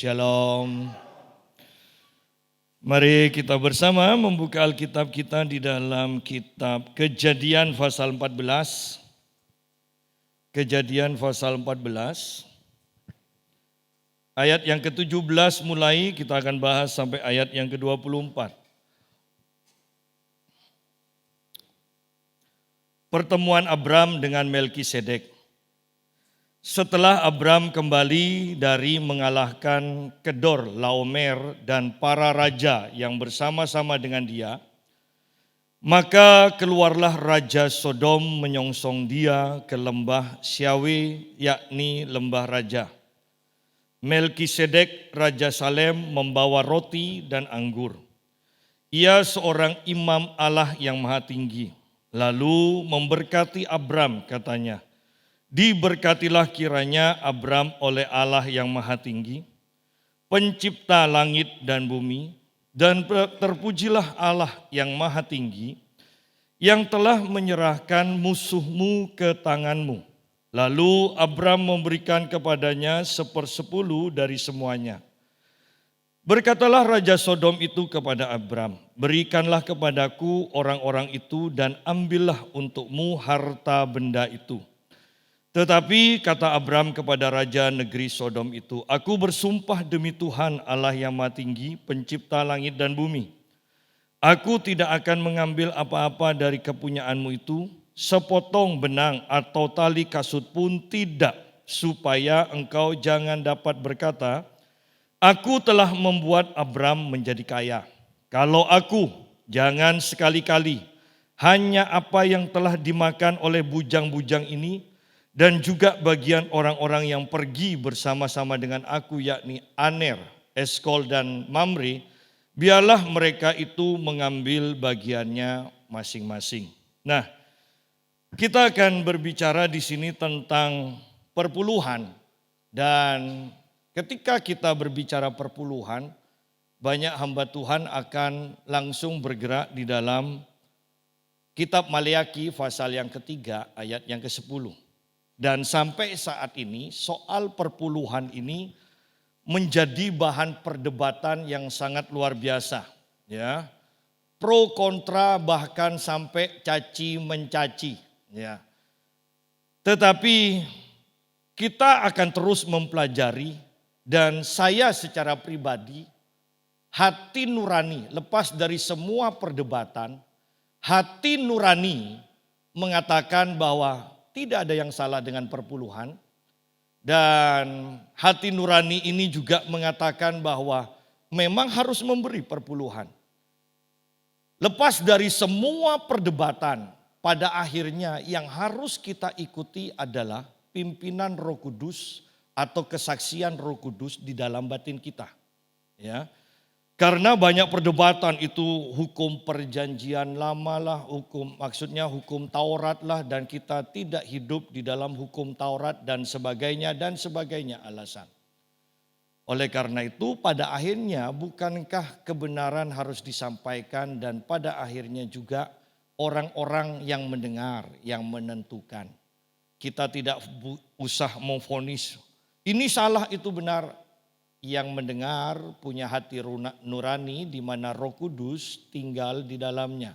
Shalom. Mari kita bersama membuka Alkitab kita di dalam kitab Kejadian pasal 14. Kejadian pasal 14. Ayat yang ke-17 mulai kita akan bahas sampai ayat yang ke-24. Pertemuan Abram dengan Melkisedek. Setelah Abram kembali dari mengalahkan Kedor Laomer dan para raja yang bersama-sama dengan dia, maka keluarlah Raja Sodom menyongsong dia ke lembah Syawe, yakni lembah raja. Melkisedek Raja Salem membawa roti dan anggur. Ia seorang imam Allah yang maha tinggi. Lalu memberkati Abram, katanya, "Diberkatilah kiranya Abram oleh Allah yang maha tinggi, pencipta langit dan bumi, dan terpujilah Allah yang maha tinggi, yang telah menyerahkan musuhmu ke tanganmu." Lalu Abram memberikan kepadanya 1/10 dari semuanya. Berkatalah Raja Sodom itu kepada Abram, "Berikanlah kepadaku orang-orang itu dan ambillah untukmu harta benda itu." Tetapi kata Abram kepada raja negeri Sodom itu, "Aku bersumpah demi Tuhan Allah yang maha tinggi, pencipta langit dan bumi, aku tidak akan mengambil apa-apa dari kepunyaanmu itu, sepotong benang atau tali kasut pun tidak, supaya engkau jangan dapat berkata, 'Aku telah membuat Abram menjadi kaya.' Kalau aku, jangan sekali-kali hanya apa yang telah dimakan oleh bujang-bujang ini, dan juga bagian orang-orang yang pergi bersama-sama dengan aku, yakni Aner, Eskol, dan Mamre, biarlah mereka itu mengambil bagiannya masing-masing." Nah, kita akan berbicara di sini tentang perpuluhan. Dan ketika kita berbicara perpuluhan, banyak hamba Tuhan akan langsung bergerak di dalam kitab Maleakhi pasal yang ketiga ayat yang ke-10. Dan sampai saat ini soal perpuluhan ini menjadi bahan perdebatan yang sangat luar biasa, ya. Pro kontra bahkan sampai caci mencaci, ya. Tetapi kita akan terus mempelajari, dan saya secara pribadi hati nurani lepas dari semua perdebatan, hati nurani mengatakan bahwa tidak ada yang salah dengan perpuluhan, dan hati nurani ini juga mengatakan bahwa memang harus memberi perpuluhan. Lepas dari semua perdebatan, pada akhirnya yang harus kita ikuti adalah pimpinan Roh Kudus atau kesaksian Roh Kudus di dalam batin kita. Ya. Karena banyak perdebatan itu hukum perjanjian lama lah, maksudnya hukum Taurat lah, dan kita tidak hidup di dalam hukum Taurat dan sebagainya alasan. Oleh karena itu pada akhirnya bukankah kebenaran harus disampaikan, dan pada akhirnya juga orang-orang yang mendengar yang menentukan. Kita tidak usah memvonis ini salah itu benar. Yang mendengar punya hati nurani di mana Roh Kudus tinggal di dalamnya.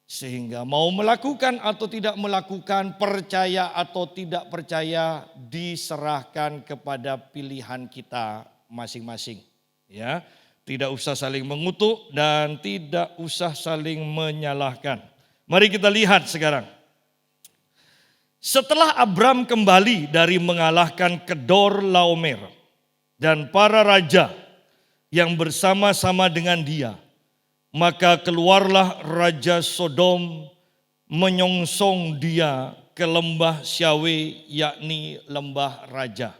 Sehingga mau melakukan atau tidak melakukan, percaya atau tidak percaya, diserahkan kepada pilihan kita masing-masing. Ya, tidak usah saling mengutuk dan tidak usah saling menyalahkan. Mari kita lihat sekarang. Setelah Abram kembali dari mengalahkan Kedor Laomer dan para raja yang bersama-sama dengan dia, maka keluarlah Raja Sodom menyongsong dia ke lembah Syawe, yakni lembah raja.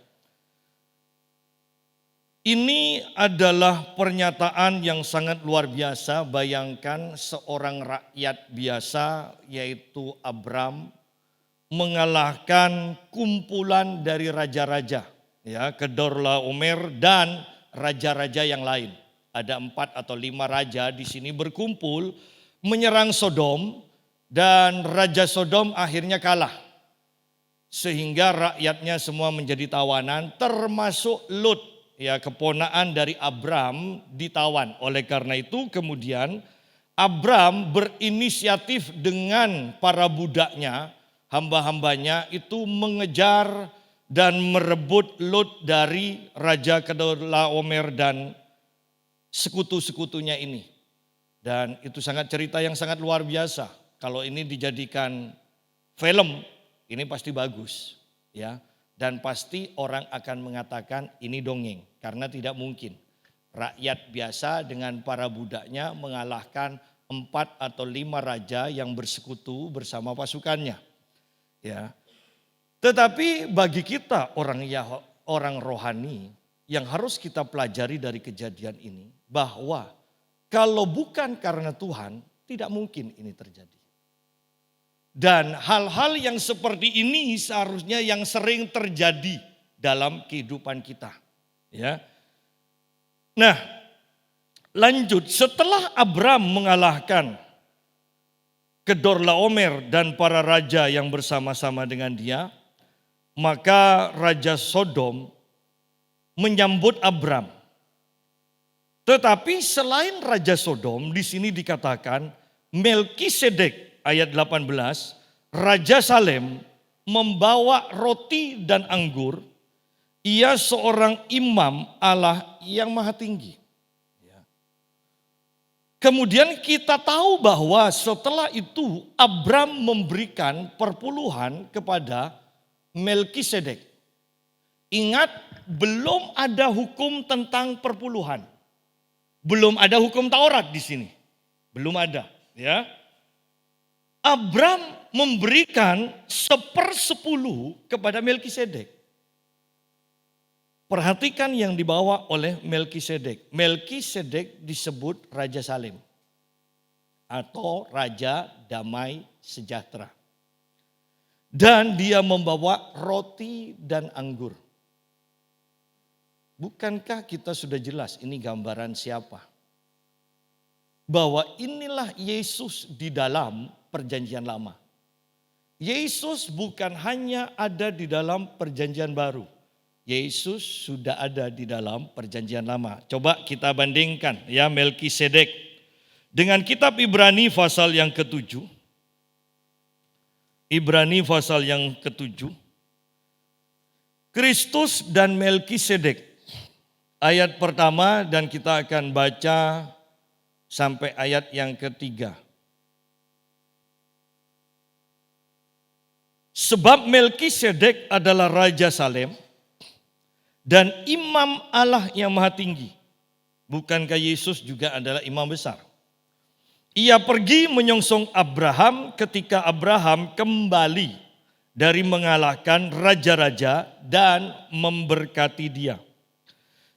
Ini adalah pernyataan yang sangat luar biasa. Bayangkan seorang rakyat biasa, yaitu Abram, mengalahkan kumpulan dari raja-raja, ya, Kedor Laomer dan raja-raja yang lain. Ada 4 atau 5 raja di sini berkumpul menyerang Sodom, dan Raja Sodom akhirnya kalah. Sehingga rakyatnya semua menjadi tawanan, termasuk Lut. ya keponaan dari Abram ditawan. Oleh karena itu kemudian Abram berinisiatif dengan para budaknya, hamba-hambanya itu mengejar dan merebut Lot dari Raja Kedorlaomer dan sekutu-sekutunya ini. Dan itu cerita yang sangat luar biasa. Kalau ini dijadikan film, ini pasti bagus, ya. Dan pasti orang akan mengatakan ini dongeng, karena tidak mungkin rakyat biasa dengan para budaknya mengalahkan 4 atau 5 raja yang bersekutu bersama pasukannya, ya. Tetapi bagi kita orang rohani yang harus kita pelajari dari kejadian ini, bahwa kalau bukan karena Tuhan, tidak mungkin ini terjadi. Dan hal-hal yang seperti ini seharusnya yang sering terjadi dalam kehidupan kita. Ya. Nah, lanjut, setelah Abram mengalahkan Kedorlaomer dan para raja yang bersama-sama dengan dia, maka Raja Sodom menyambut Abram. Tetapi selain Raja Sodom, di sini dikatakan Melkisedek ayat 18, Raja Salem membawa roti dan anggur, ia seorang imam Allah yang maha tinggi. Kemudian kita tahu bahwa setelah itu Abram memberikan perpuluhan kepada Melkisedek. Ingat, belum ada hukum tentang perpuluhan. Belum ada hukum Taurat di sini. Belum ada, ya. Abram memberikan 1/10 kepada Melkisedek. Perhatikan yang dibawa oleh Melkisedek. Melkisedek disebut Raja Salem atau Raja Damai Sejahtera. Dan dia membawa roti dan anggur. Bukankah kita sudah jelas ini gambaran siapa? Bahwa inilah Yesus di dalam perjanjian lama. Yesus bukan hanya ada di dalam perjanjian baru. Yesus sudah ada di dalam perjanjian lama. Coba kita bandingkan ya Melkisedek dengan kitab Ibrani pasal yang ke-7. Ibrani pasal yang ke-7. Kristus dan Melkisedek. Ayat pertama dan kita akan baca sampai ayat yang ke-3. Sebab Melkisedek adalah Raja Salem dan imam Allah yang maha tinggi. Bukankah Yesus juga adalah imam besar? Ia pergi menyongsong Abraham ketika Abraham kembali dari mengalahkan raja-raja dan memberkati dia.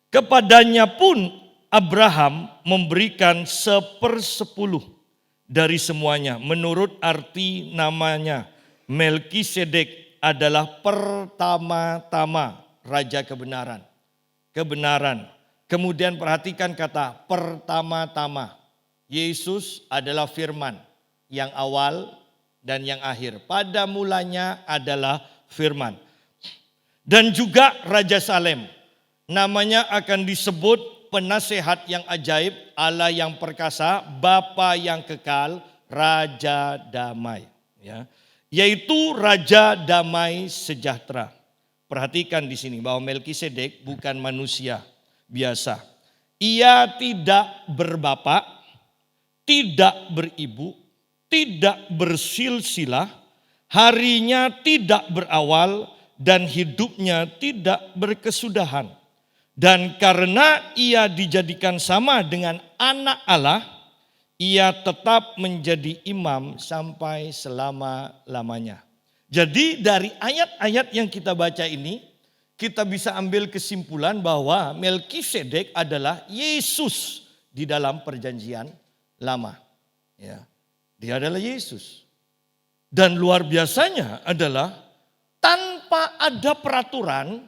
Kepadanya pun Abraham memberikan 1/10 dari semuanya. Menurut arti namanya, Melkisedek adalah pertama-tama raja kebenaran. Kebenaran. Kemudian perhatikan kata pertama-tama. Yesus adalah firman yang awal dan yang akhir. Pada mulanya adalah firman. Dan juga Raja Salem. Namanya akan disebut penasehat yang ajaib, Allah yang perkasa, Bapa yang kekal, Raja damai. Ya. Yaitu Raja damai sejahtera. Perhatikan di sini bahwa Melkisedek bukan manusia biasa. Ia tidak berbapak, tidak beribu, tidak bersilsilah, harinya tidak berawal, dan hidupnya tidak berkesudahan. Dan karena ia dijadikan sama dengan anak Allah, ia tetap menjadi imam sampai selama-lamanya. Jadi dari ayat-ayat yang kita baca ini, kita bisa ambil kesimpulan bahwa Melkisedek adalah Yesus di dalam perjanjian lama. Ya, dia adalah Yesus. Dan luar biasanya adalah tanpa ada peraturan,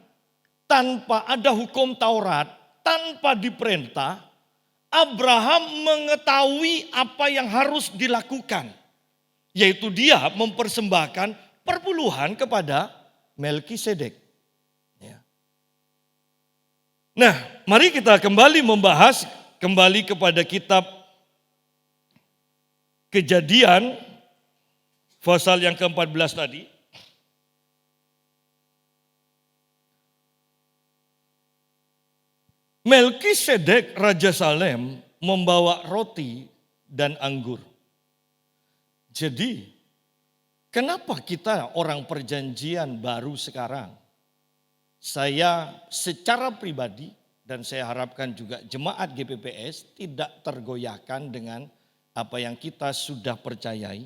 tanpa ada hukum Taurat, tanpa diperintah, Abraham mengetahui apa yang harus dilakukan. Yaitu dia mempersembahkan perpuluhan kepada Melkisedek. Ya. Nah, mari kita kembali membahas kembali kepada kitab Kejadian pasal yang ke-14 tadi. Melkisedek Raja Salem membawa roti dan anggur. Jadi, kenapa kita orang perjanjian baru sekarang? Saya secara pribadi dan saya harapkan juga jemaat GPPS tidak tergoyahkan dengan apa yang kita sudah percayai.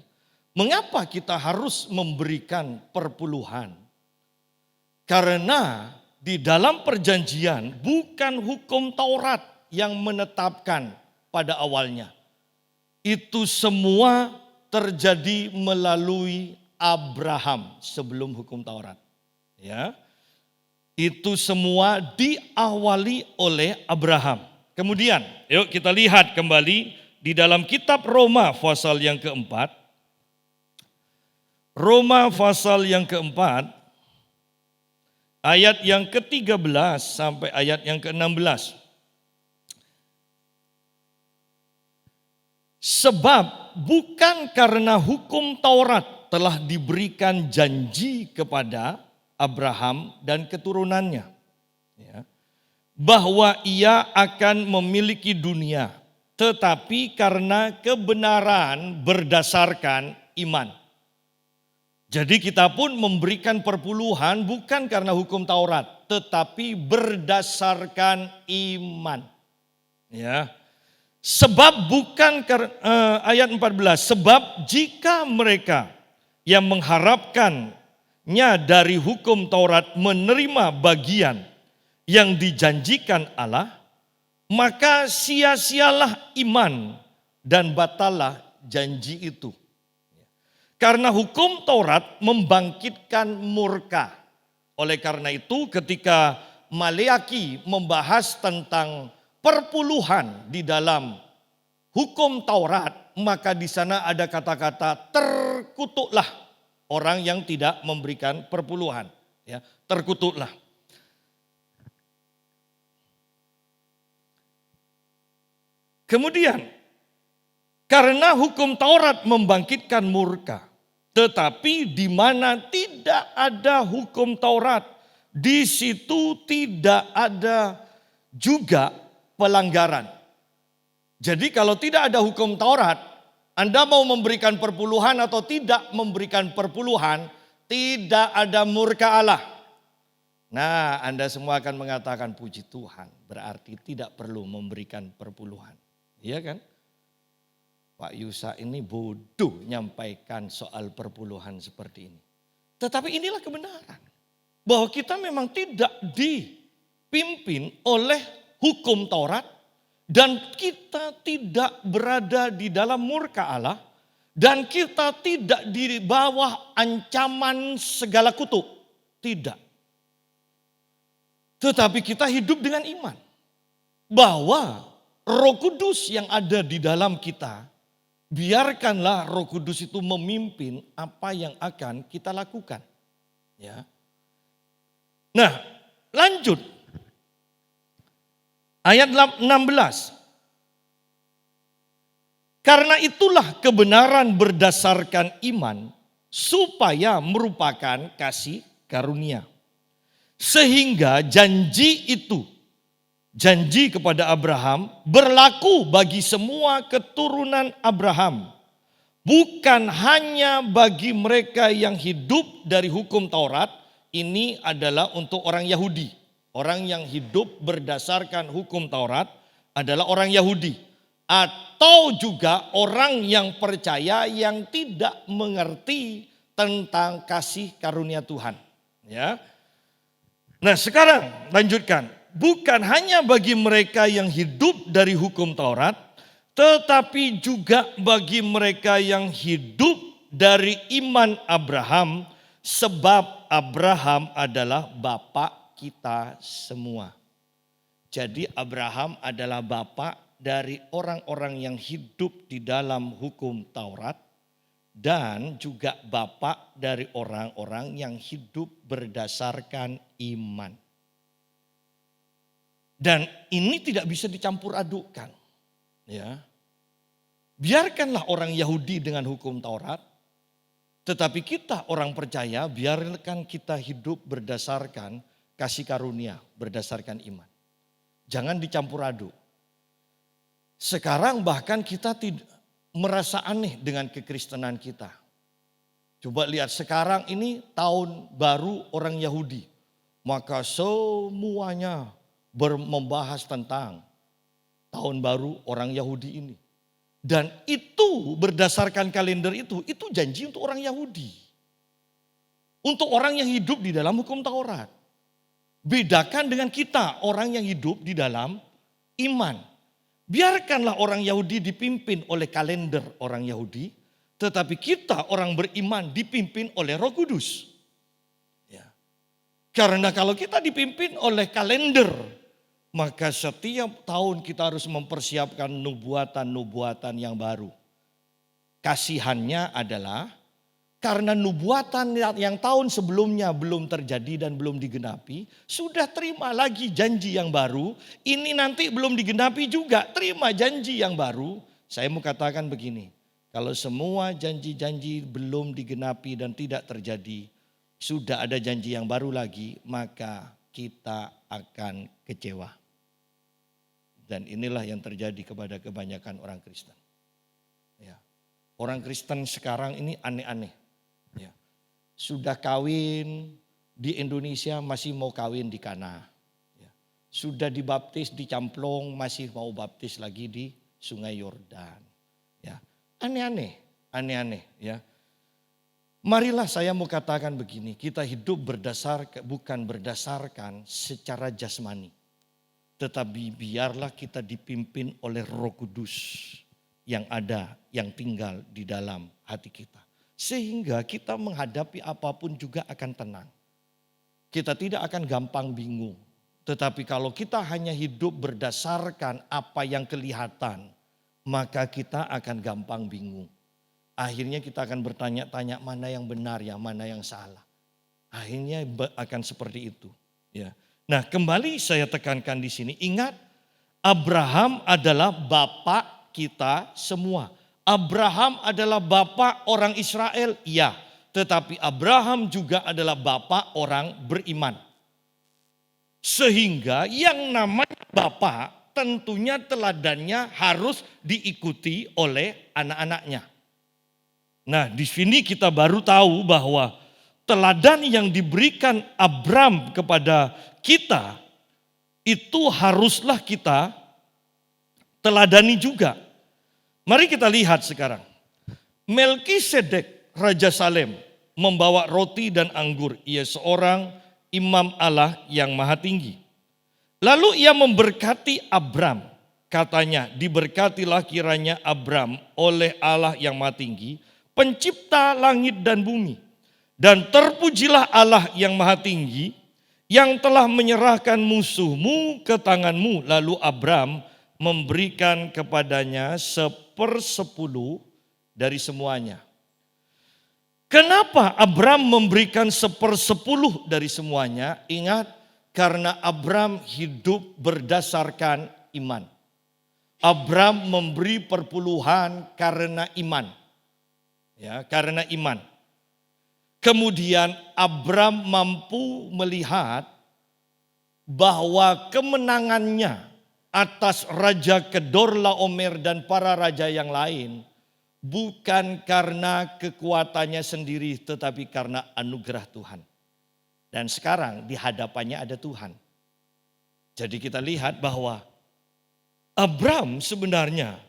Mengapa kita harus memberikan perpuluhan? Karena di dalam perjanjian bukan hukum Taurat yang menetapkan pada awalnya. Itu semua terjadi melalui Abraham sebelum hukum Taurat. Ya. Itu semua diawali oleh Abraham. Kemudian, yuk kita lihat kembali di dalam kitab Roma pasal yang keempat. Roma pasal yang keempat, ayat yang ke-13 sampai ayat yang ke-16. Sebab bukan karena hukum Taurat telah diberikan janji kepada Abraham dan keturunannya, ya, bahwa ia akan memiliki dunia, tetapi karena kebenaran berdasarkan iman. Jadi kita pun memberikan perpuluhan bukan karena hukum Taurat, tetapi berdasarkan iman. Ya. Sebab bukan ayat 14, sebab jika mereka yang mengharapkannya dari hukum Taurat menerima bagian yang dijanjikan Allah, maka sia-sialah iman dan batalah janji itu. Karena hukum Taurat membangkitkan murka. Oleh karena itu ketika Maleaki membahas tentang perpuluhan di dalam hukum Taurat, maka di sana ada kata-kata terkutuklah orang yang tidak memberikan perpuluhan. Ya, terkutuklah. Kemudian, karena hukum Taurat membangkitkan murka, tetapi di mana tidak ada hukum Taurat, di situ tidak ada juga pelanggaran. Jadi kalau tidak ada hukum Taurat, Anda mau memberikan perpuluhan atau tidak memberikan perpuluhan, tidak ada murka Allah. Nah, Anda semua akan mengatakan puji Tuhan, berarti tidak perlu memberikan perpuluhan. Iya kan? Pak Yusa ini bodoh nyampaikan soal perpuluhan seperti ini. Tetapi inilah kebenaran. Bahwa kita memang tidak dipimpin oleh hukum Taurat. Dan kita tidak berada di dalam murka Allah. Dan kita tidak di bawah ancaman segala kutuk. Tidak. Tetapi kita hidup dengan iman. Bahwa Roh Kudus yang ada di dalam kita, biarkanlah Roh Kudus itu memimpin apa yang akan kita lakukan. Ya. Nah, lanjut. Ayat 16. Karena itulah kebenaran berdasarkan iman supaya merupakan kasih karunia. Sehingga janji itu, janji kepada Abraham berlaku bagi semua keturunan Abraham. Bukan hanya bagi mereka yang hidup dari hukum Taurat, ini adalah untuk orang Yahudi. Orang yang hidup berdasarkan hukum Taurat adalah orang Yahudi. Atau juga orang yang percaya yang tidak mengerti tentang kasih karunia Tuhan. Ya. Nah sekarang lanjutkan. Bukan hanya bagi mereka yang hidup dari hukum Taurat, tetapi juga bagi mereka yang hidup dari iman Abraham, sebab Abraham adalah bapa kita semua. Jadi Abraham adalah bapa dari orang-orang yang hidup di dalam hukum Taurat dan juga bapa dari orang-orang yang hidup berdasarkan iman. Dan ini tidak bisa dicampur adukkan. Ya. Biarkanlah orang Yahudi dengan hukum Taurat, tetapi kita orang percaya biarkan kita hidup berdasarkan kasih karunia, berdasarkan iman. Jangan dicampur aduk. Sekarang bahkan kita tidak merasa aneh dengan kekristenan kita. Coba lihat sekarang ini tahun baru orang Yahudi. Maka semuanya membahas tentang tahun baru orang Yahudi ini. Dan itu berdasarkan kalender itu janji untuk orang Yahudi. Untuk orang yang hidup di dalam hukum Taurat. Bedakan dengan kita orang yang hidup di dalam iman. Biarkanlah orang Yahudi dipimpin oleh kalender orang Yahudi. Tetapi kita orang beriman dipimpin oleh Roh Kudus. Ya. Karena kalau kita dipimpin oleh kalender, maka setiap tahun kita harus mempersiapkan nubuatan-nubuatan yang baru. Kasihannya adalah karena nubuatan yang tahun sebelumnya belum terjadi dan belum digenapi, sudah terima lagi janji yang baru, ini nanti belum digenapi juga, terima janji yang baru. Saya mau katakan begini. Kalau semua janji-janji belum digenapi dan tidak terjadi, sudah ada janji yang baru lagi, maka kita akan kecewa. Dan inilah yang terjadi kepada kebanyakan orang Kristen. Ya. Orang Kristen sekarang ini aneh-aneh. Ya. Sudah kawin di Indonesia masih mau kawin di Kana. Ya. Sudah dibaptis di Camplong masih mau baptis lagi di Sungai Yordan. Ya. Aneh-aneh ya. Marilah saya mau katakan begini, kita hidup bukan berdasarkan secara jasmani. Tetapi biarlah kita dipimpin oleh Roh Kudus yang ada, yang tinggal di dalam hati kita. Sehingga kita menghadapi apapun juga akan tenang. Kita tidak akan gampang bingung. Tetapi kalau kita hanya hidup berdasarkan apa yang kelihatan, maka kita akan gampang bingung. Akhirnya kita akan bertanya-tanya mana yang benar ya, mana yang salah. Akhirnya akan seperti itu. Ya. Nah, kembali saya tekankan di sini, ingat Abraham adalah bapak kita semua. Abraham adalah bapak orang Israel, iya. Tetapi Abraham juga adalah bapak orang beriman. Sehingga yang namanya bapak tentunya teladannya harus diikuti oleh anak-anaknya. Nah, di sini kita baru tahu bahwa teladan yang diberikan Abram kepada kita itu haruslah kita teladani juga. Mari kita lihat sekarang. Melkisedek Raja Salem membawa roti dan anggur. Ia seorang imam Allah yang maha tinggi. Lalu ia memberkati Abram. Katanya, diberkatilah kiranya Abram oleh Allah yang maha tinggi, pencipta langit dan bumi. Dan terpujilah Allah yang maha tinggi, yang telah menyerahkan musuhmu ke tanganmu. Lalu Abram memberikan kepadanya 1/10 dari semuanya. Kenapa Abram memberikan 1/10 dari semuanya? Ingat, karena Abram hidup berdasarkan iman. Abram memberi perpuluhan karena iman. Ya, karena iman. Kemudian Abram mampu melihat bahwa kemenangannya atas Raja Kedorlaomer dan para raja yang lain bukan karena kekuatannya sendiri, tetapi karena anugerah Tuhan. Dan sekarang di hadapannya ada Tuhan. Jadi kita lihat bahwa Abram sebenarnya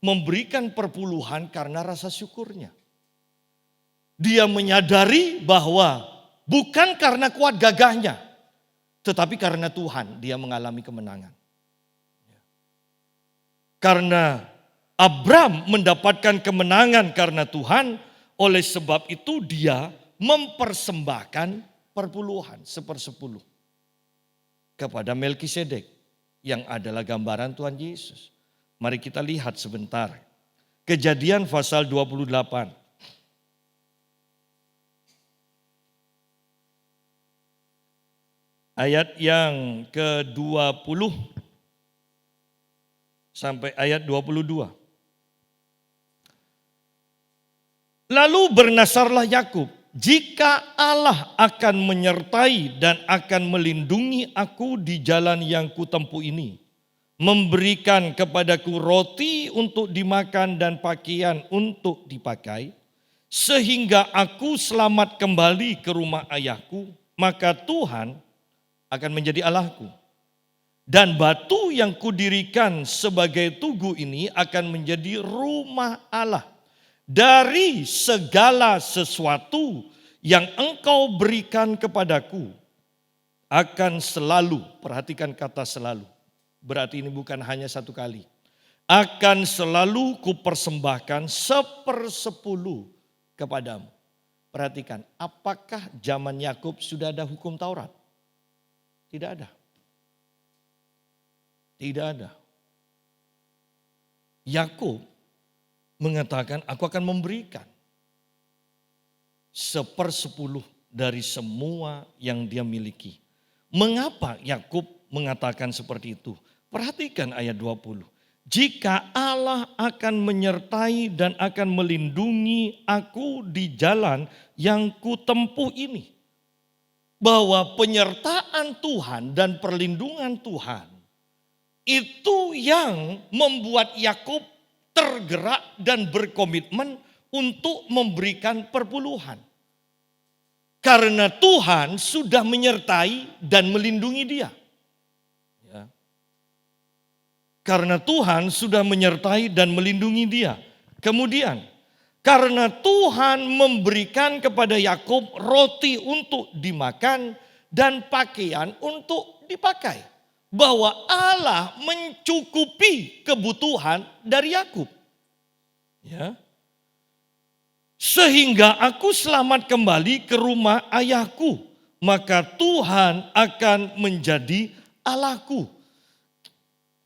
memberikan perpuluhan karena rasa syukurnya. Dia menyadari bahwa bukan karena kuat gagahnya, tetapi karena Tuhan dia mengalami kemenangan. Karena Abram mendapatkan kemenangan karena Tuhan, oleh sebab itu dia mempersembahkan perpuluhan 1/10 kepada Melkisedek yang adalah gambaran Tuhan Yesus. Mari kita lihat sebentar. Kejadian pasal 28. Ayat yang ke-20. sampai ayat 22. Lalu bernasarlah Yakub, jika Allah akan menyertai dan akan melindungi aku di jalan yang kutempuh ini, memberikan kepadaku roti untuk dimakan dan pakaian untuk dipakai, sehingga aku selamat kembali ke rumah ayahku, maka Tuhan akan menjadi Allahku. Dan batu yang kudirikan sebagai tugu ini akan menjadi rumah Allah dari segala sesuatu yang engkau berikan kepadaku. Akan selalu, perhatikan kata selalu, berarti ini bukan hanya satu kali. Akan selalu kupersembahkan 1/10 kepadamu. Perhatikan, apakah zaman Yakub sudah ada hukum Taurat? Tidak ada. Tidak ada. Yakub mengatakan, aku akan memberikan 1/10 dari semua yang dia miliki. Mengapa Yakub mengatakan seperti itu? Perhatikan ayat 20. Jika Allah akan menyertai dan akan melindungi aku di jalan yang kutempuh ini. Bahwa penyertaan Tuhan dan perlindungan Tuhan itu yang membuat Yakub tergerak dan berkomitmen untuk memberikan perpuluhan. Karena Tuhan sudah menyertai dan melindungi dia. Ya. Karena Tuhan sudah menyertai dan melindungi dia. Kemudian, karena Tuhan memberikan kepada Yakub roti untuk dimakan dan pakaian untuk dipakai. Bahwa Allah mencukupi kebutuhan dari Yakub. Ya. Sehingga aku selamat kembali ke rumah ayahku. Maka Tuhan akan menjadi Allahku.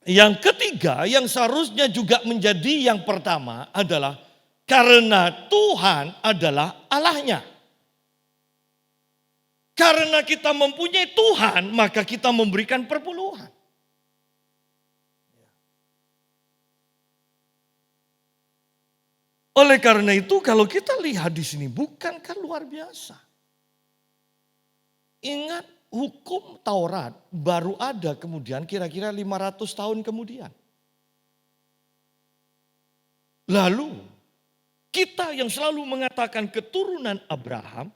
Yang ketiga yang seharusnya juga menjadi yang pertama adalah karena Tuhan adalah Allahnya. Karena kita mempunyai Tuhan, maka kita memberikan perpuluhan. Oleh karena itu, kalau kita lihat di sini, bukankah luar biasa? Ingat, hukum Taurat baru ada kemudian kira-kira 500 tahun kemudian. Lalu, kita yang selalu mengatakan keturunan Abraham,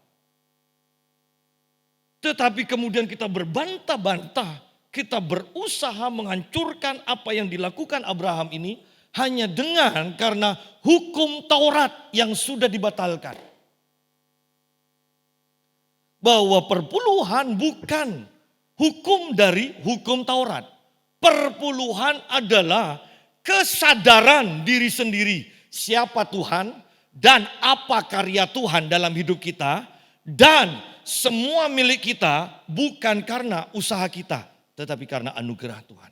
tetapi kemudian kita berbantah-bantah, kita berusaha menghancurkan apa yang dilakukan Abraham ini hanya dengan karena hukum Taurat yang sudah dibatalkan. Bahwa perpuluhan bukan hukum dari hukum Taurat. Perpuluhan adalah kesadaran diri sendiri siapa Tuhan dan apa karya Tuhan dalam hidup kita, dan semua milik kita bukan karena usaha kita, tetapi karena anugerah Tuhan.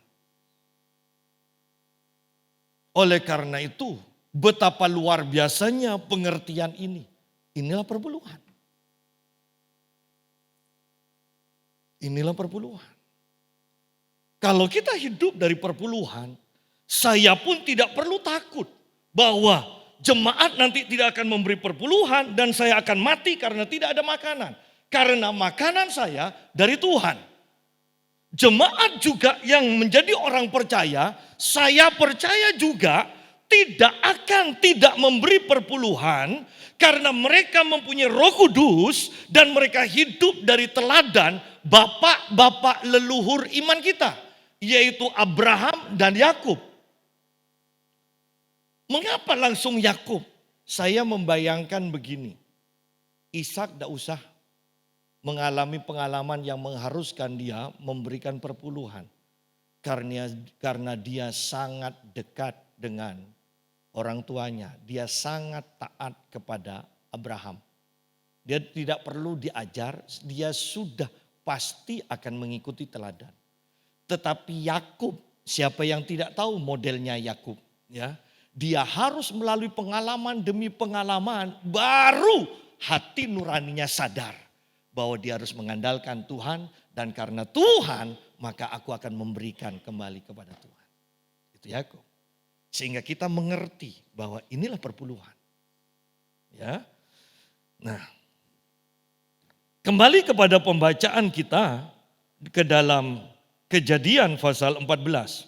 Oleh karena itu, betapa luar biasanya pengertian ini. Inilah perpuluhan. Inilah perpuluhan. Kalau kita hidup dari perpuluhan, saya pun tidak perlu takut bahwa jemaat nanti tidak akan memberi perpuluhan dan saya akan mati karena tidak ada makanan. Karena makanan saya dari Tuhan. Jemaat juga yang menjadi orang percaya, saya percaya juga tidak memberi perpuluhan karena mereka mempunyai Roh Kudus dan mereka hidup dari teladan bapak-bapak leluhur iman kita, yaitu Abraham dan Yakub. Mengapa langsung Yakub? Saya membayangkan begini, Ishak tidak usah mengalami pengalaman yang mengharuskan dia memberikan perpuluhan. Karena dia sangat dekat dengan orang tuanya. Dia sangat taat kepada Abraham. Dia tidak perlu diajar, dia sudah pasti akan mengikuti teladan. Tetapi Yakub, siapa yang tidak tahu modelnya Yakub, ya, dia harus melalui pengalaman demi pengalaman baru hati nuraninya sadar bahwa dia harus mengandalkan Tuhan, dan karena Tuhan maka aku akan memberikan kembali kepada Tuhan. Itu Yakub. Sehingga kita mengerti bahwa inilah perpuluhan. Ya. Nah, kembali kepada pembacaan kita ke dalam Kejadian pasal 14.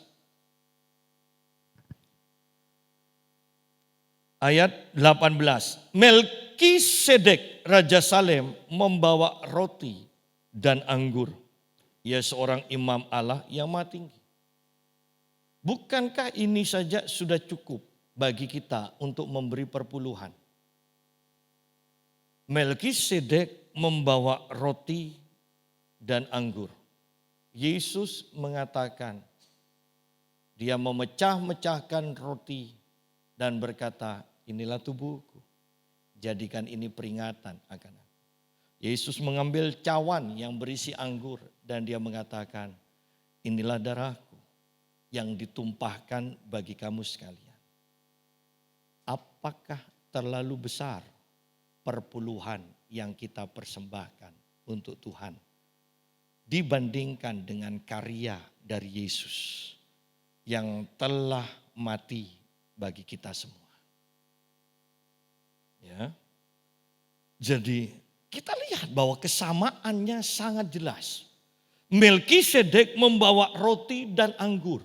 Ayat 18. Melkisedek Raja Salem membawa roti dan anggur. Ia seorang imam Allah yang maha tinggi. Bukankah ini saja sudah cukup bagi kita untuk memberi perpuluhan? Melkisedek membawa roti dan anggur. Yesus mengatakan, dia memecah-mecahkan roti dan berkata, inilah tubuhku, jadikan ini peringatan akan aku. Yesus mengambil cawan yang berisi anggur dan dia mengatakan, inilah darahku yang ditumpahkan bagi kamu sekalian. Apakah terlalu besar perpuluhan yang kita persembahkan untuk Tuhan dibandingkan dengan karya dari Yesus yang telah mati bagi kita semua? Ya. Jadi kita lihat bahwa kesamaannya sangat jelas. Melkisedek membawa roti dan anggur.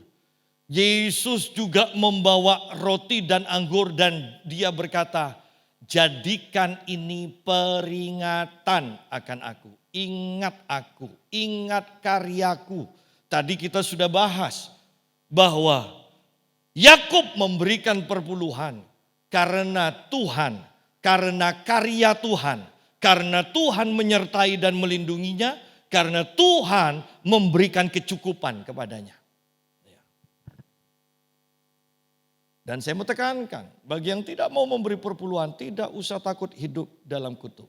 Yesus juga membawa roti dan anggur dan dia berkata, jadikan ini peringatan akan aku. Ingat aku, ingat karyaku. Tadi kita sudah bahas bahwa Yakub memberikan perpuluhan karena Tuhan, karena karya Tuhan, karena Tuhan menyertai dan melindunginya, karena Tuhan memberikan kecukupan kepadanya. Dan saya mau tekankan, bagi yang tidak mau memberi perpuluhan, tidak usah takut hidup dalam kutub.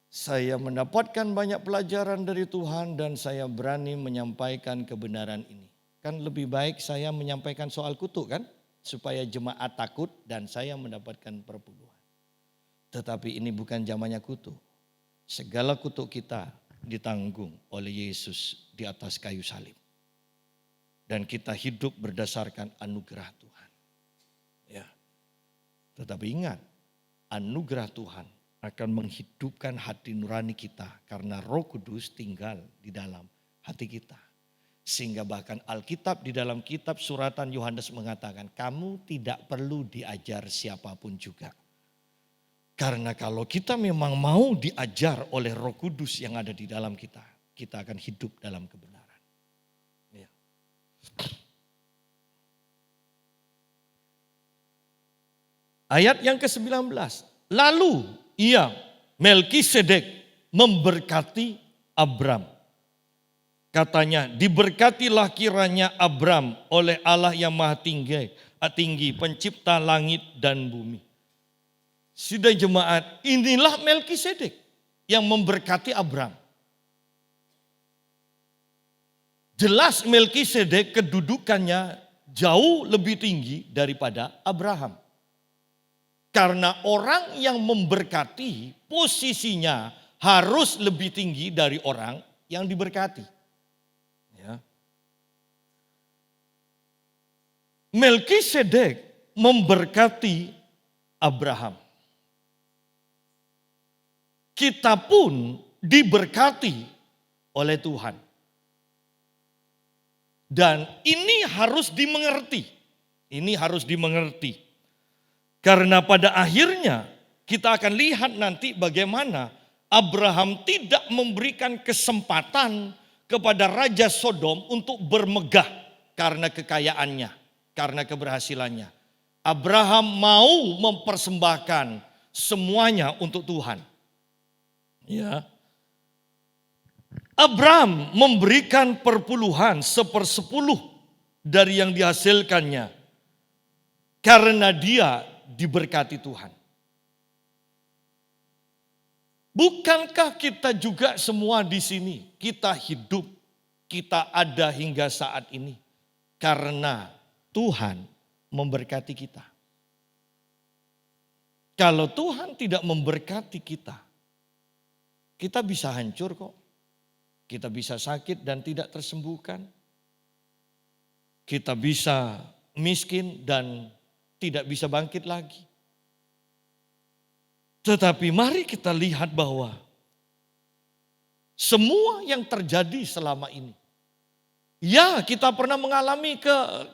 Saya mendapatkan banyak pelajaran dari Tuhan dan saya berani menyampaikan kebenaran ini. Kan lebih baik saya menyampaikan soal kutuk kan? Supaya jemaat takut dan saya mendapatkan perpuluhan. Tetapi ini bukan zamannya kutuk. Segala kutuk kita ditanggung oleh Yesus di atas kayu salib. Dan kita hidup berdasarkan anugerah Tuhan. Ya. Tetapi ingat, anugerah Tuhan akan menghidupkan hati nurani kita karena Roh Kudus tinggal di dalam hati kita. Sehingga bahkan Alkitab di dalam kitab suratan Yohanes mengatakan, kamu tidak perlu diajar siapapun juga. Karena kalau kita memang mau diajar oleh Roh Kudus yang ada di dalam kita, kita akan hidup dalam kebenaran. Ya. Ayat yang ke-19. Lalu ia, Melkisedek, memberkati Abram. Katanya, diberkatilah kiranya Abram oleh Allah yang maha tinggi, pencipta langit dan bumi. Sudah jemaat, inilah Melkisedek yang memberkati Abram. Jelas Melkisedek kedudukannya jauh lebih tinggi daripada Abraham. Karena orang yang memberkati posisinya harus lebih tinggi dari orang yang diberkati. Ya. Melkisedek memberkati Abraham. Kita pun diberkati oleh Tuhan. Dan ini harus dimengerti. Ini harus dimengerti. Karena pada akhirnya kita akan lihat nanti bagaimana Abraham tidak memberikan kesempatan kepada Raja Sodom untuk bermegah karena kekayaannya, karena keberhasilannya. Abraham mau mempersembahkan semuanya untuk Tuhan. Ya. Abraham memberikan perpuluhan 1/10 dari yang dihasilkannya karena dia diberkati Tuhan. Bukankah kita juga semua di sini, kita hidup, kita ada hingga saat ini karena Tuhan memberkati kita. Kalau Tuhan tidak memberkati kita, kita bisa hancur kok. Kita bisa sakit dan tidak tersembuhkan. kita bisa miskin dan tidak bisa bangkit lagi. Tetapi mari kita lihat bahwa semua yang terjadi selama ini, ya kita pernah mengalami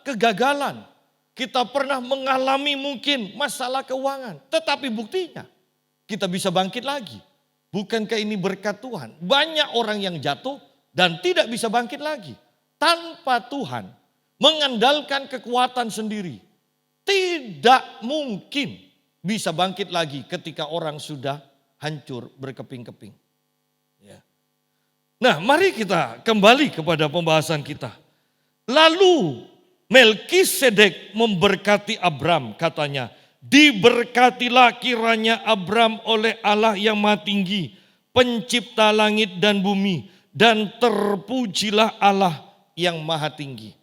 kegagalan, kita pernah mengalami mungkin masalah keuangan, tetapi buktinya kita bisa bangkit lagi. Bukankah ini berkat Tuhan? Banyak orang yang jatuh dan tidak bisa bangkit lagi. Tanpa Tuhan, mengandalkan kekuatan sendiri, tidak mungkin bisa bangkit lagi ketika orang sudah hancur berkeping-keping. Ya. Nah, mari kita kembali kepada pembahasan kita. Lalu Melkisedek memberkati Abram, katanya, diberkatilah kiranya Abram oleh Allah yang Maha Tinggi, pencipta langit dan bumi, dan terpujilah Allah yang Maha Tinggi,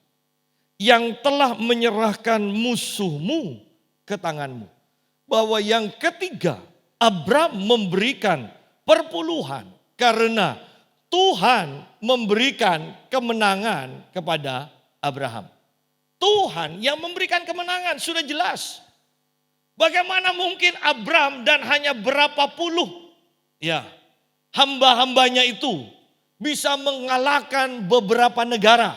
yang telah menyerahkan musuhmu ke tanganmu. Bahwa yang ketiga, Abram memberikan perpuluhan karena Tuhan memberikan kemenangan kepada Abraham. Tuhan yang memberikan kemenangan, sudah jelas. Bagaimana mungkin Abram dan hanya berapa puluh hamba-hambanya itu bisa mengalahkan beberapa negara?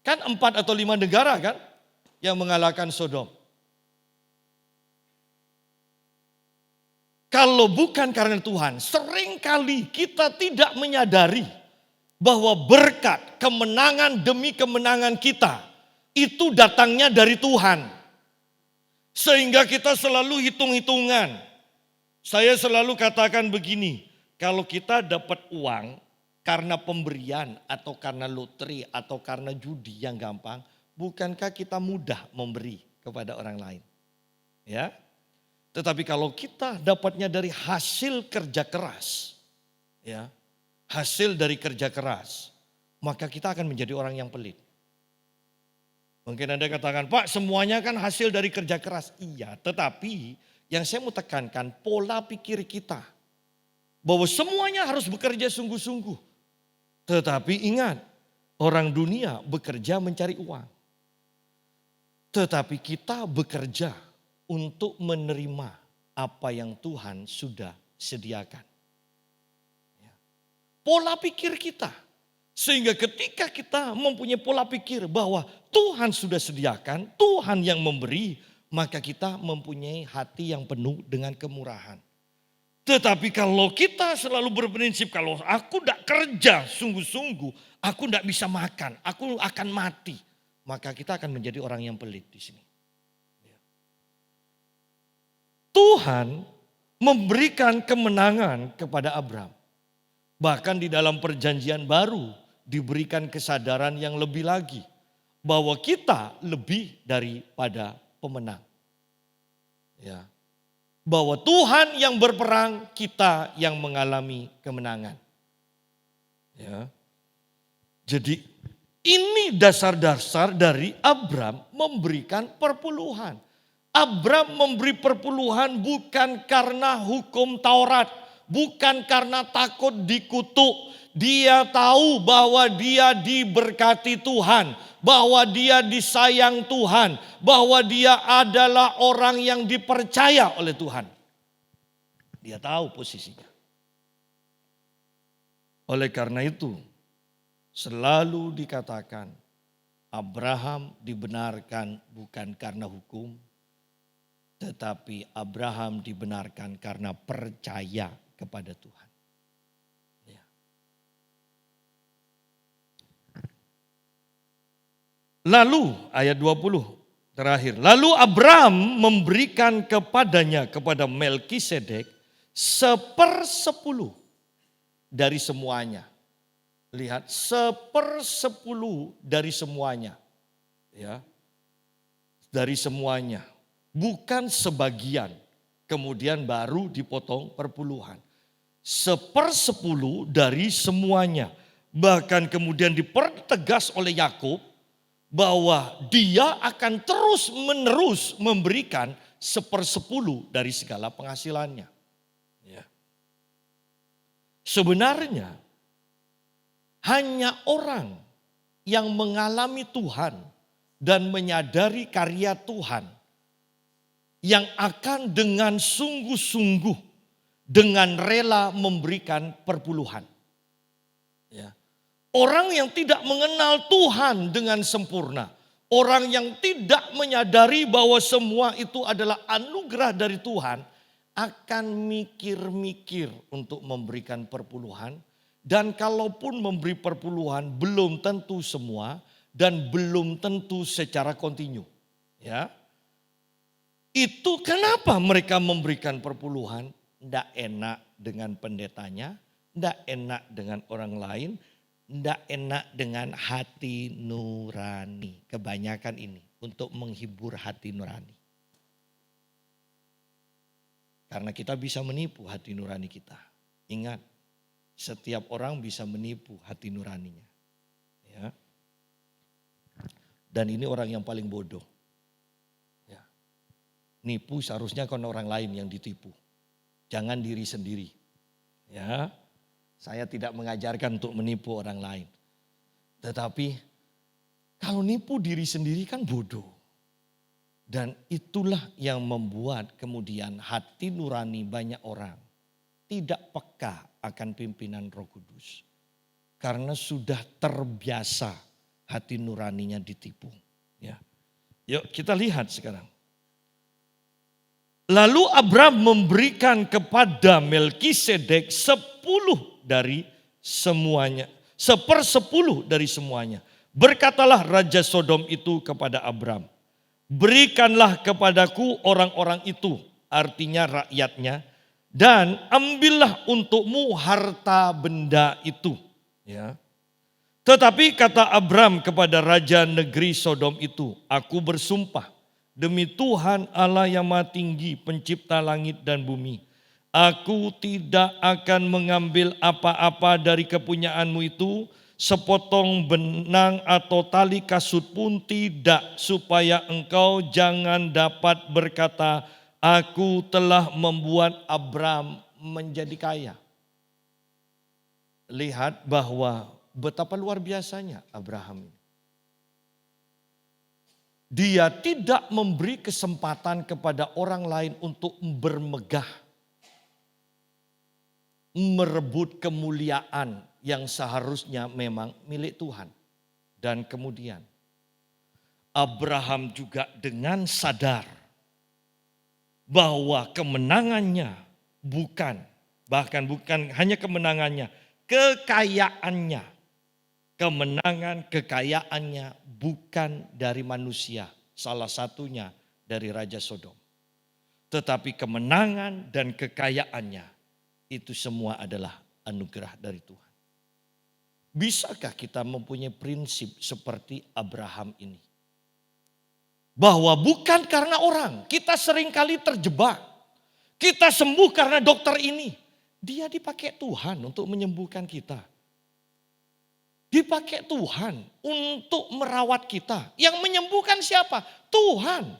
Kan 4 atau 5 negara kan yang mengalahkan Sodom. Kalau bukan karena Tuhan, seringkali kita tidak menyadari bahwa berkat, kemenangan demi kemenangan kita itu datangnya dari Tuhan. Sehingga kita selalu hitung-hitungan. Saya selalu katakan begini, kalau kita dapat uang karena pemberian atau karena lotre atau karena judi yang gampang, bukankah kita mudah memberi kepada orang lain? Ya. Tetapi kalau kita dapatnya dari hasil kerja keras, ya, hasil dari kerja keras, maka kita akan menjadi orang yang pelit. Mungkin Anda katakan, Pak, semuanya kan hasil dari kerja keras. Iya, tetapi yang saya mau tekankan pola pikir kita. Bahwa semuanya harus bekerja sungguh-sungguh. Tetapi ingat, orang dunia bekerja mencari uang. Tetapi kita bekerja untuk menerima apa yang Tuhan sudah sediakan. Pola pikir kita. Sehingga ketika kita mempunyai pola pikir bahwa Tuhan sudah sediakan, Tuhan yang memberi, maka kita mempunyai hati yang penuh dengan kemurahan. Tetapi kalau kita selalu berprinsip, kalau aku tidak kerja sungguh-sungguh, aku tidak bisa makan, aku akan mati. Maka kita akan menjadi orang yang pelit di sini. Tuhan memberikan kemenangan kepada Abram. Bahkan di dalam perjanjian baru diberikan kesadaran yang lebih lagi. Bahwa kita lebih daripada pemenang. Ya. Bahwa Tuhan yang berperang, kita yang mengalami kemenangan. Ya. Jadi ini dasar-dasar dari Abram memberikan perpuluhan. Abram memberi perpuluhan bukan karena hukum Taurat, bukan karena takut dikutuk. Dia tahu bahwa dia diberkati Tuhan, bahwa dia disayang Tuhan, bahwa dia adalah orang yang dipercaya oleh Tuhan. Dia tahu posisinya. Oleh karena itu, selalu dikatakan Abraham dibenarkan bukan karena hukum, tetapi Abraham dibenarkan karena percaya kepada Tuhan. Ya. Lalu ayat 20 terakhir. Lalu Abraham memberikan kepadanya, kepada Melkisedek, 1/10 dari semuanya. Lihat, 1/10 dari semuanya. Ya. Dari semuanya. Bukan sebagian, kemudian baru dipotong perpuluhan. 1/10 dari semuanya. Bahkan kemudian dipertegas oleh Yakub bahwa dia akan terus menerus memberikan 1/10 dari segala penghasilannya. Ya. Sebenarnya hanya orang yang mengalami Tuhan dan menyadari karya Tuhan, yang akan dengan sungguh-sungguh, dengan rela memberikan perpuluhan. Ya. Orang yang tidak mengenal Tuhan dengan sempurna, orang yang tidak menyadari bahwa semua itu adalah anugerah dari Tuhan, akan mikir-mikir untuk memberikan perpuluhan. Dan kalaupun memberi perpuluhan belum tentu semua dan belum tentu secara kontinu. Ya. Itu kenapa mereka memberikan perpuluhan? Tidak enak dengan pendetanya, tidak enak dengan orang lain, tidak enak dengan hati nurani. Kebanyakan ini untuk menghibur hati nurani. Karena kita bisa menipu hati nurani kita. Ingat, setiap orang bisa menipu hati nuraninya. Ya. Dan ini orang yang paling bodoh. Ya. Nipu seharusnya kan orang lain yang ditipu. Jangan diri sendiri. Ya. Saya tidak mengajarkan untuk menipu orang lain. Tetapi kalau nipu diri sendiri kan bodoh. Dan itulah yang membuat kemudian hati nurani banyak orang tidak peka akan pimpinan Roh Kudus. Karena sudah terbiasa hati nuraninya ditipu. Ya. Yuk kita lihat sekarang. Lalu Abraham memberikan kepada Melkisedek 10 dari semuanya. 1/10 dari semuanya. Berkatalah Raja Sodom itu kepada Abraham. Berikanlah kepadaku orang-orang itu, artinya rakyatnya, dan ambillah untukmu harta benda itu. Ya. Tetapi kata Abraham kepada raja negeri Sodom itu, aku bersumpah demi Tuhan Allah yang Maha Tinggi, pencipta langit dan bumi, aku tidak akan mengambil apa-apa dari kepunyaanmu itu, sepotong benang atau tali kasut pun tidak, supaya engkau jangan dapat berkata, aku telah membuat Abraham menjadi kaya. Lihat bahwa betapa luar biasanya Abraham. Dia tidak memberi kesempatan kepada orang lain untuk bermegah, merebut kemuliaan yang seharusnya memang milik Tuhan. Dan kemudian Abraham juga dengan sadar bahwa kemenangannya bukan hanya kemenangannya, kekayaannya. Kemenangan kekayaannya bukan dari manusia, salah satunya dari Raja Sodom. Tetapi kemenangan dan kekayaannya itu semua adalah anugerah dari Tuhan. Bisakah kita mempunyai prinsip seperti Abraham ini? Bahwa bukan karena orang, kita seringkali terjebak. Kita sembuh karena dokter ini. Dia dipakai Tuhan untuk menyembuhkan kita. Dipakai Tuhan untuk merawat kita. Yang menyembuhkan siapa? Tuhan.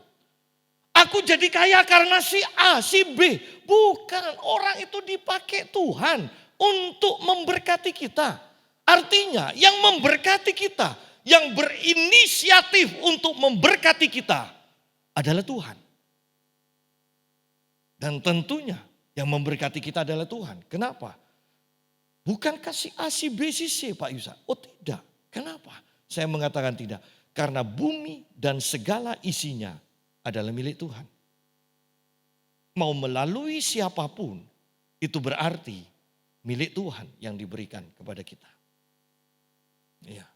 Aku jadi kaya karena si A, si B. Bukan, orang itu dipakai Tuhan untuk memberkati kita. Artinya yang memberkati kita, yang berinisiatif untuk memberkati kita adalah Tuhan. Dan tentunya yang memberkati kita adalah Tuhan. Kenapa? Bukankah si A, si B, si C Pak Yusa? Oh tidak. Kenapa? Saya mengatakan tidak. Karena bumi dan segala isinya adalah milik Tuhan. Mau melalui siapapun, itu berarti milik Tuhan yang diberikan kepada kita. Ya.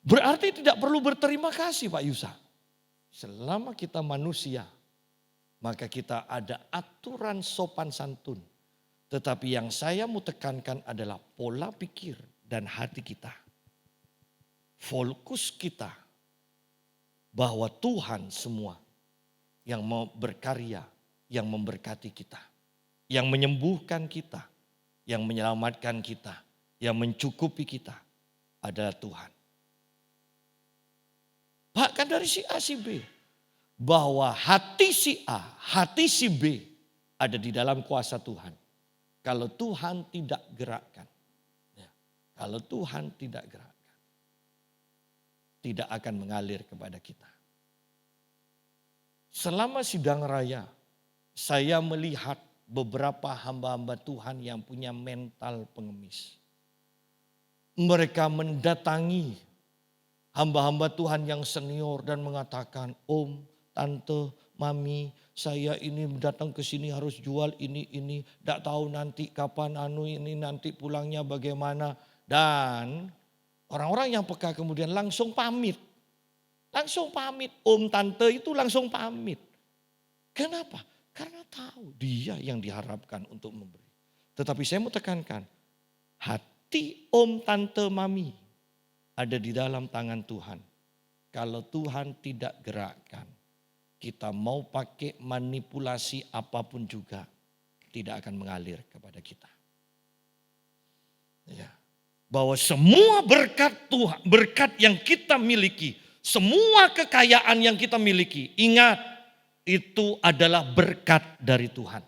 Berarti tidak perlu berterima kasih Pak Yusa. Selama kita manusia, maka kita ada aturan sopan santun. Tetapi yang saya mau tekankan adalah pola pikir dan hati kita. Fokus kita bahwa Tuhan semua yang mau berkarya, yang memberkati kita, yang menyembuhkan kita, yang menyelamatkan kita, yang mencukupi kita adalah Tuhan. Bahkan dari si A, si B. Bahwa hati si A, hati si B ada di dalam kuasa Tuhan. kalau Tuhan tidak gerakkan. Ya, kalau Tuhan tidak gerakkan, tidak akan mengalir kepada kita. Selama sidang raya, saya melihat beberapa hamba-hamba Tuhan yang punya mental pengemis. Mereka mendatangi hamba-hamba Tuhan yang senior dan mengatakan, Om, Tante, Mami, saya ini datang ke sini harus jual ini. Tidak tahu nanti kapan ini nanti pulangnya bagaimana. Dan orang-orang yang peka kemudian langsung pamit. Langsung pamit, Om, Tante itu langsung pamit. Kenapa? Karena tahu dia yang diharapkan untuk memberi. Tetapi saya mau tekankan, hati Om, Tante, Mami ada di dalam tangan Tuhan. Kalau Tuhan tidak gerakkan, kita mau pakai manipulasi apapun juga tidak akan mengalir kepada kita. Ya. Bahwa semua berkat Tuhan, berkat yang kita miliki, semua kekayaan yang kita miliki, ingat itu adalah berkat dari Tuhan.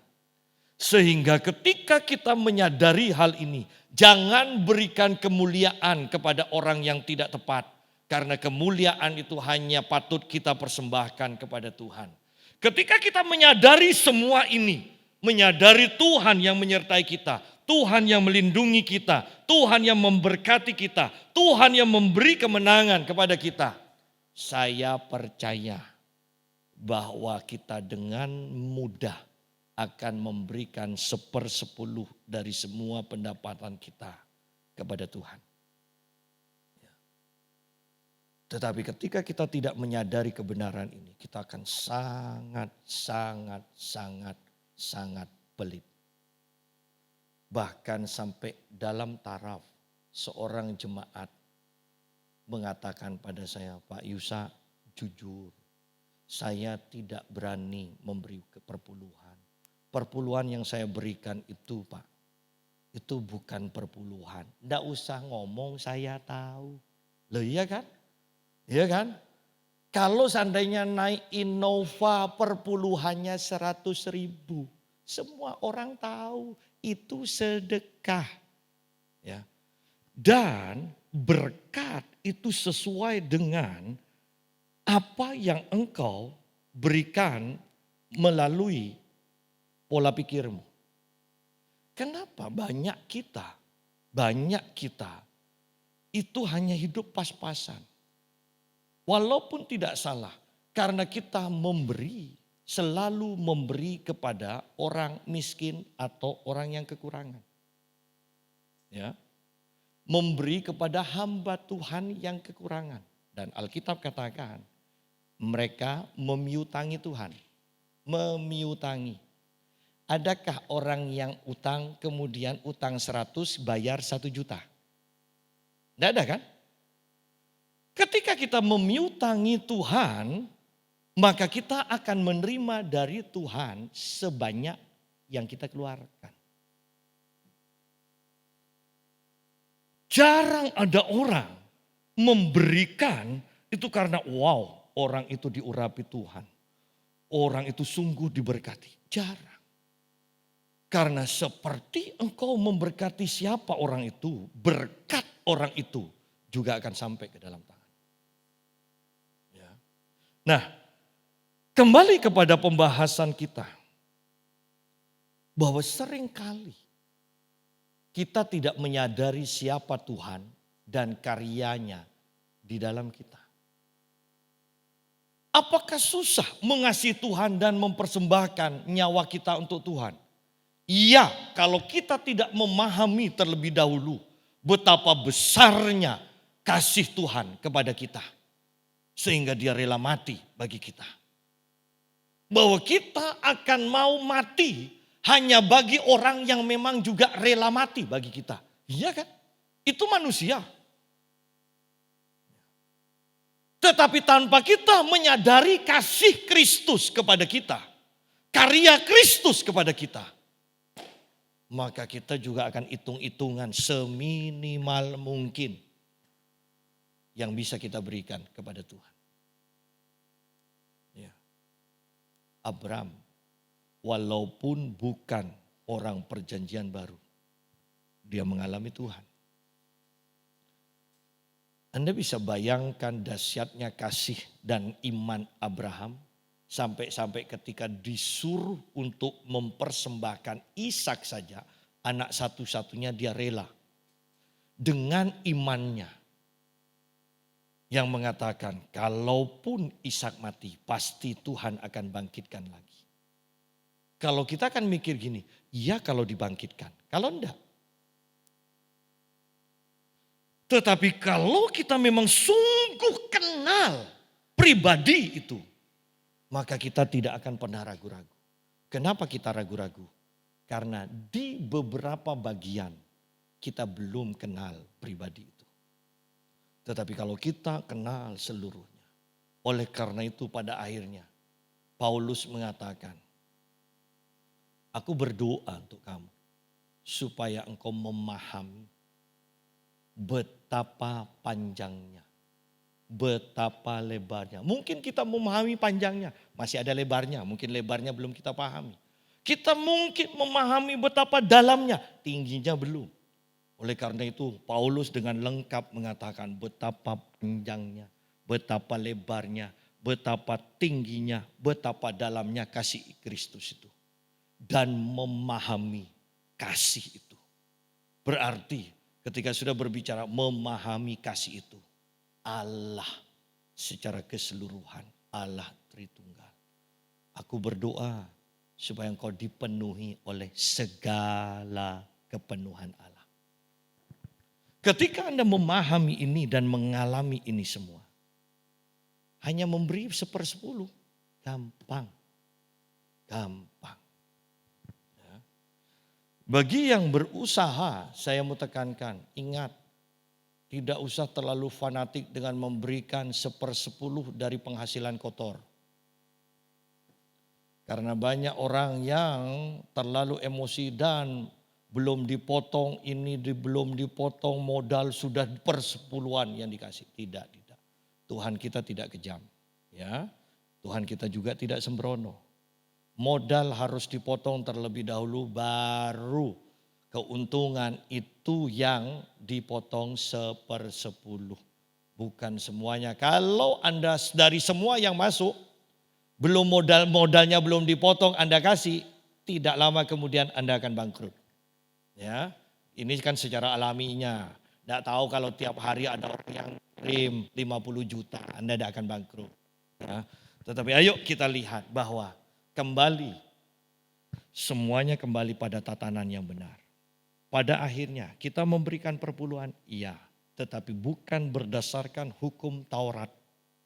Sehingga ketika kita menyadari hal ini, jangan berikan kemuliaan kepada orang yang tidak tepat. Karena kemuliaan itu hanya patut kita persembahkan kepada Tuhan. Ketika kita menyadari semua ini, menyadari Tuhan yang menyertai kita, Tuhan yang melindungi kita, Tuhan yang memberkati kita, Tuhan yang memberi kemenangan kepada kita. Saya percaya bahwa kita dengan mudah akan memberikan 1/10 dari semua pendapatan kita kepada Tuhan. Tetapi ketika kita tidak menyadari kebenaran ini, kita akan sangat pelit. Bahkan sampai dalam taraf seorang jemaat mengatakan pada saya, Pak Yusa, jujur, saya tidak berani memberi perpuluhan. Perpuluhan yang saya berikan itu, Pak, itu bukan perpuluhan. Nggak usah ngomong, saya tahu. Loh iya kan? Iya kan? Kalau seandainya naik Innova perpuluhannya 100.000. Semua orang tahu itu sedekah. Ya. Dan berkat itu sesuai dengan apa yang engkau berikan melalui pola pikirmu. Kenapa banyak kita itu hanya hidup pas-pasan. Walaupun tidak salah, karena kita selalu memberi kepada orang miskin atau orang yang kekurangan. Ya. Memberi kepada hamba Tuhan yang kekurangan. Dan Alkitab katakan, mereka memiutangi Tuhan. Memiutangi. Adakah orang yang utang kemudian utang 100 bayar 1 juta? Tidak ada kan? Ketika kita memiutangi Tuhan, maka kita akan menerima dari Tuhan sebanyak yang kita keluarkan. Jarang ada orang memberikan itu karena wow, orang itu diurapi Tuhan. Orang itu sungguh diberkati. Jarang. Karena seperti engkau memberkati siapa orang itu, berkat orang itu juga akan sampai ke dalam tangan. Nah, kembali kepada pembahasan kita. Bahwa seringkali kita tidak menyadari siapa Tuhan dan karyanya di dalam kita. Apakah susah mengasihi Tuhan dan mempersembahkan nyawa kita untuk Tuhan? Iya, kalau kita tidak memahami terlebih dahulu betapa besarnya kasih Tuhan kepada kita. Sehingga dia rela mati bagi kita. Bahwa kita akan mau mati hanya bagi orang yang memang juga rela mati bagi kita. Iya kan? Itu manusia. Tetapi tanpa kita menyadari kasih Kristus kepada kita. Karya Kristus kepada kita. Maka kita juga akan hitung-hitungan seminimal mungkin yang bisa kita berikan kepada Tuhan. Ya. Abram, walaupun bukan orang perjanjian baru. Dia mengalami Tuhan. Anda bisa bayangkan dahsyatnya kasih dan iman Abraham sampai-sampai ketika disuruh untuk mempersembahkan Ishak saja, anak satu-satunya dia rela. Dengan imannya yang mengatakan kalaupun Ishak mati pasti Tuhan akan bangkitkan lagi. Kalau kita akan mikir gini, ya kalau dibangkitkan, kalau enggak. Tetapi kalau kita memang sungguh kenal pribadi itu, maka kita tidak akan pernah ragu-ragu. Kenapa kita ragu-ragu? Karena di beberapa bagian kita belum kenal pribadi itu. Tetapi kalau kita kenal seluruhnya. Oleh karena itu pada akhirnya Paulus mengatakan, aku berdoa untuk kamu supaya engkau memahami betapa panjangnya, betapa lebarnya. Mungkin kita memahami panjangnya, masih ada lebarnya. Mungkin lebarnya belum kita pahami. Kita mungkin memahami betapa dalamnya, tingginya belum. Oleh karena itu Paulus dengan lengkap mengatakan betapa panjangnya, betapa lebarnya, betapa tingginya, betapa dalamnya kasih Kristus itu. Dan memahami kasih itu. Berarti ketika sudah berbicara memahami kasih itu, Allah secara keseluruhan, Allah Tritunggal. Aku berdoa supaya engkau dipenuhi oleh segala kepenuhan Allah. Ketika Anda memahami ini dan mengalami ini semua, hanya memberi 1/10, gampang. Gampang. Bagi yang berusaha, saya mau tekankan, ingat, tidak usah terlalu fanatik dengan memberikan 1/10 dari penghasilan kotor. Karena banyak orang yang terlalu emosi dan belum dipotong ini, belum dipotong modal sudah 1/10 yang dikasih. Tidak. Tuhan kita tidak kejam. Ya, Tuhan kita juga tidak sembrono. Modal harus dipotong terlebih dahulu baru keuntungan itu yang dipotong 1/10. Bukan semuanya. Kalau Anda dari semua yang masuk belum modalnya belum dipotong Anda kasih, tidak lama kemudian Anda akan bangkrut. Ya, ini kan secara alaminya. Tidak tahu kalau tiap hari ada orang yang kirim 50 juta, Anda tidak akan bangkrut. Ya. Tetapi ayo kita lihat bahwa kembali, semuanya kembali pada tatanan yang benar. Pada akhirnya kita memberikan perpuluhan, iya, tetapi bukan berdasarkan hukum Taurat.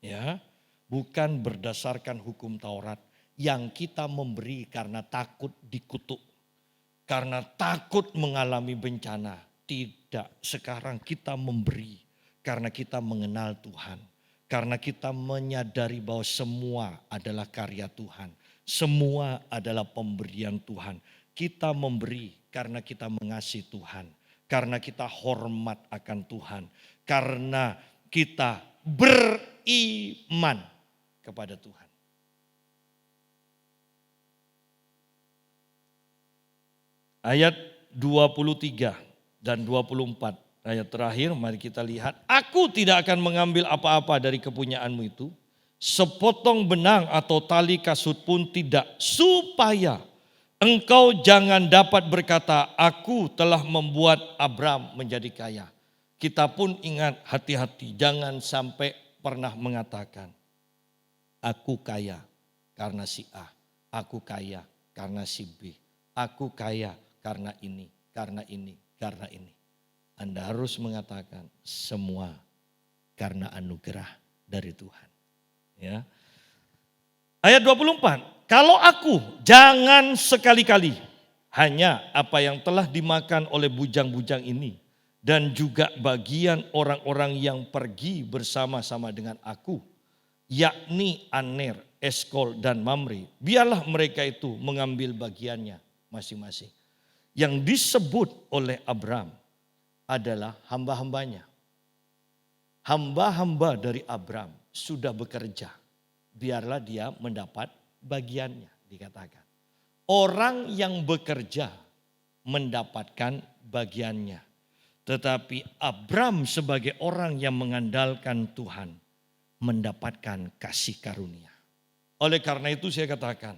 Ya, bukan berdasarkan hukum Taurat yang kita memberi karena takut dikutuk. Karena takut mengalami bencana. Tidak, sekarang kita memberi karena kita mengenal Tuhan. Karena kita menyadari bahwa semua adalah karya Tuhan. Semua adalah pemberian Tuhan. Kita memberi karena kita mengasihi Tuhan. Karena kita hormat akan Tuhan. Karena kita beriman kepada Tuhan. Ayat 23 dan 24. Ayat terakhir mari kita lihat. Aku tidak akan mengambil apa-apa dari kepunyaanmu itu. Sepotong benang atau tali kasut pun tidak, supaya engkau jangan dapat berkata, aku telah membuat Abram menjadi kaya. Kita pun ingat, hati-hati, jangan sampai pernah mengatakan, aku kaya karena si A, aku kaya karena si B, aku kaya karena ini, karena ini, karena ini. Anda harus mengatakan semua karena anugerah dari Tuhan. Ya. Ayat 24, kalau aku jangan sekali-kali hanya apa yang telah dimakan oleh bujang-bujang ini dan juga bagian orang-orang yang pergi bersama-sama dengan aku, yakni Aner, Eskol dan Mamre, biarlah mereka itu mengambil bagiannya masing-masing. Yang disebut oleh Abram adalah hamba-hambanya. Hamba-hamba dari Abram sudah bekerja, biarlah dia mendapat bagiannya, dikatakan. Orang yang bekerja mendapatkan bagiannya. Tetapi Abram sebagai orang yang mengandalkan Tuhan mendapatkan kasih karunia. Oleh karena itu saya katakan,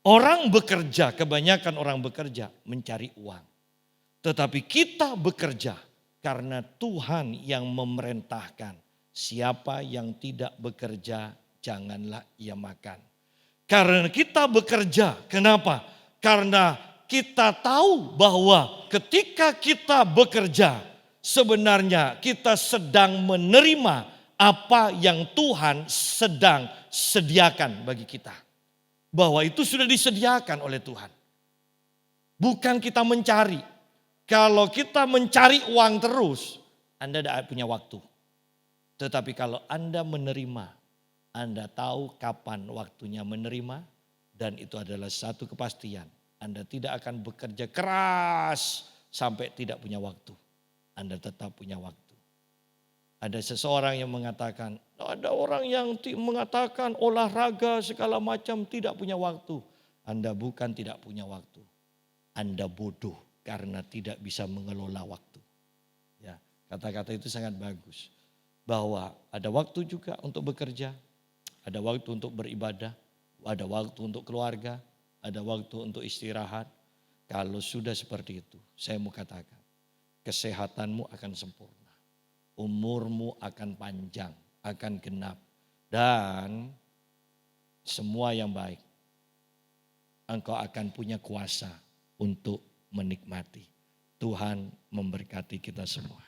orang bekerja, kebanyakan orang bekerja mencari uang. Tetapi kita bekerja karena Tuhan yang memerintahkan. Siapa yang tidak bekerja, janganlah ia makan. Karena kita bekerja, kenapa? Karena kita tahu bahwa ketika kita bekerja, sebenarnya kita sedang menerima apa yang Tuhan sedang sediakan bagi kita. Bahwa itu sudah disediakan oleh Tuhan. Bukan kita mencari. Kalau kita mencari uang terus, Anda tidak punya waktu. Tetapi kalau Anda menerima, Anda tahu kapan waktunya menerima, dan itu adalah satu kepastian. Anda tidak akan bekerja keras sampai tidak punya waktu. Anda tetap punya waktu. Ada seseorang yang mengatakan, ada orang yang mengatakan olahraga segala macam tidak punya waktu. Anda bukan tidak punya waktu. Anda bodoh karena tidak bisa mengelola waktu. Ya, kata-kata itu sangat bagus. Bahwa ada waktu juga untuk bekerja, ada waktu untuk beribadah, ada waktu untuk keluarga, ada waktu untuk istirahat. Kalau sudah seperti itu, saya mau katakan, kesehatanmu akan sempurna. Umurmu akan panjang, akan genap. Dan semua yang baik, engkau akan punya kuasa untuk menikmati. Tuhan memberkati kita semua.